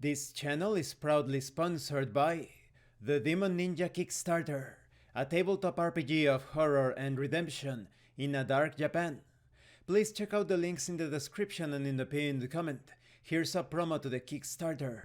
This channel is proudly sponsored by the Demon Ninja Kickstarter, a tabletop RPG of horror and redemption in a dark Japan. Please check out the links in the description and in the pinned comment. Here's a promo to the Kickstarter.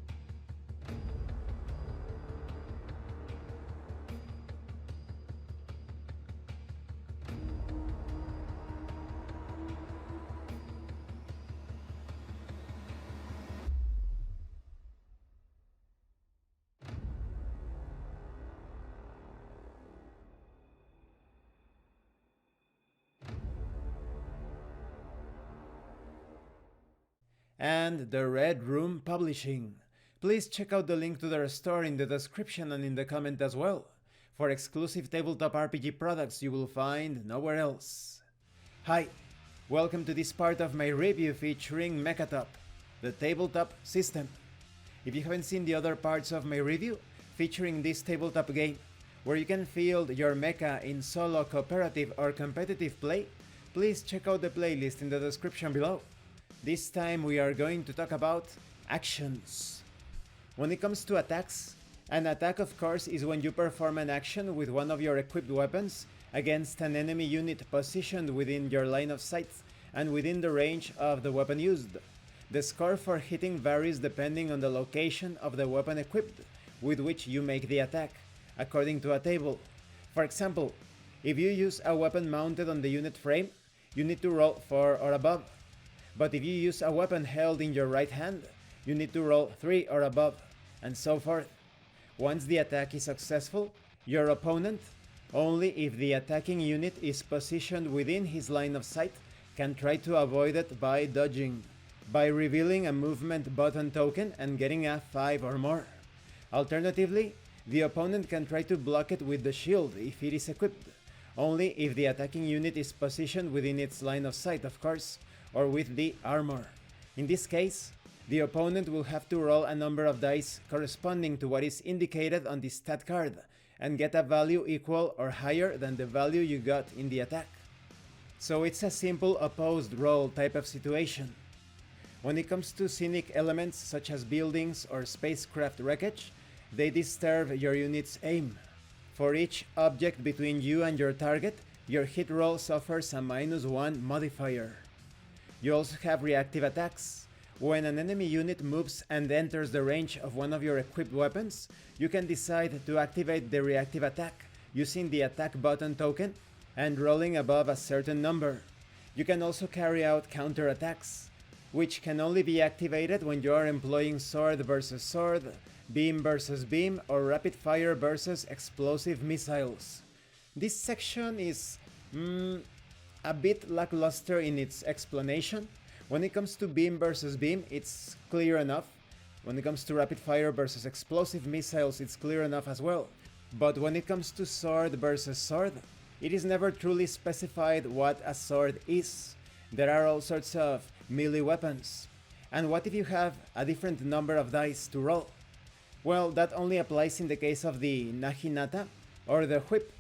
And the Red Room Publishing. Please check out the link to their store in the description and in the comment as well, for exclusive tabletop RPG products you will find nowhere else. Hi, welcome to this part of my review featuring MechaTop, the tabletop system. If you haven't seen the other parts of my review featuring this tabletop game, where you can field your mecha in solo, cooperative or competitive play, please check out the playlist in the description below. This time we are going to talk about actions. When it comes to attacks, an attack of course is when you perform an action with one of your equipped weapons against an enemy unit positioned within your line of sight and within the range of the weapon used. The score for hitting varies depending on the location of the weapon equipped with which you make the attack, according to a table. For example, if you use a weapon mounted on the unit frame, you need to roll 4 or above. But if you use a weapon held in your right hand, you need to roll 3 or above, and so forth. Once the attack is successful, your opponent, only if the attacking unit is positioned within his line of sight, can try to avoid it by dodging, by revealing a movement button token and getting a 5 or more. Alternatively, the opponent can try to block it with the shield if it is equipped, only if the attacking unit is positioned within its line of sight, of course, or with the armor. In this case, the opponent will have to roll a number of dice corresponding to what is indicated on the stat card and get a value equal or higher than the value you got in the attack. So it's a simple opposed roll type of situation. When it comes to scenic elements such as buildings or spacecraft wreckage, they disturb your unit's aim. For each object between you and your target, your hit roll suffers a -1 modifier. You also have reactive attacks. When an enemy unit moves and enters the range of one of your equipped weapons, you can decide to activate the reactive attack using the attack button token and rolling above a certain number. You can also carry out counter attacks, which can only be activated when you are employing sword versus sword, beam versus beam, or rapid fire versus explosive missiles. This section is a bit lackluster in its explanation. When it comes to beam versus beam, it's clear enough. When it comes to rapid fire versus explosive missiles, it's clear enough as well. But when it comes to sword versus sword, it is never truly specified what a sword is. There are all sorts of melee weapons. And what if you have a different number of dice to roll? Well, that only applies in the case of the naginata or the whip.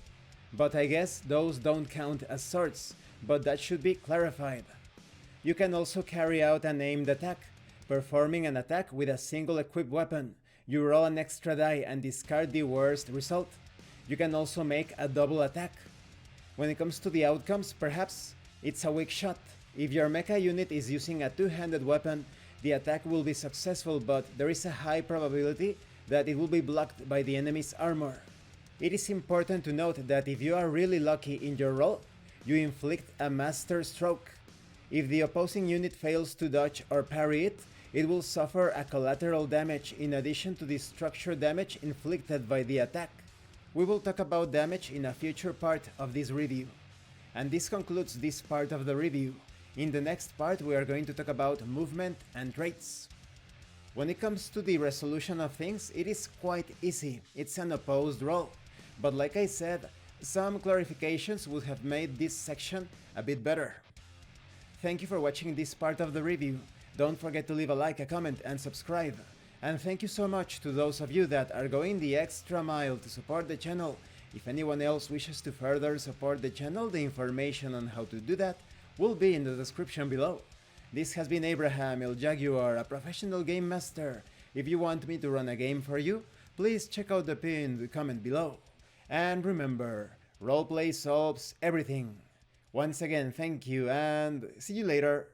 But I guess those don't count as swords, but that should be clarified. You can also carry out an aimed attack, performing an attack with a single equipped weapon. You roll an extra die and discard the worst result. You can also make a double attack. When it comes to the outcomes, perhaps it's a weak shot. If your mecha unit is using a two-handed weapon, the attack will be successful, but there is a high probability that it will be blocked by the enemy's armor. It is important to note that if you are really lucky in your roll, you inflict a master stroke. If the opposing unit fails to dodge or parry it, it will suffer a collateral damage in addition to the structure damage inflicted by the attack. We will talk about damage in a future part of this review. And this concludes this part of the review. In the next part we are going to talk about movement and traits. When it comes to the resolution of things, it is quite easy. It's an opposed roll. But like I said, some clarifications would have made this section a bit better. Thank you for watching this part of the review. Don't forget to leave a like, a comment and subscribe. And thank you so much to those of you that are going the extra mile to support the channel. If anyone else wishes to further support the channel, the information on how to do that will be in the description below. This has been Abraham El Jaguar, a professional game master. If you want me to run a game for you, please check out the pinned comment below. And remember, roleplay solves everything. Once again, thank you and see you later.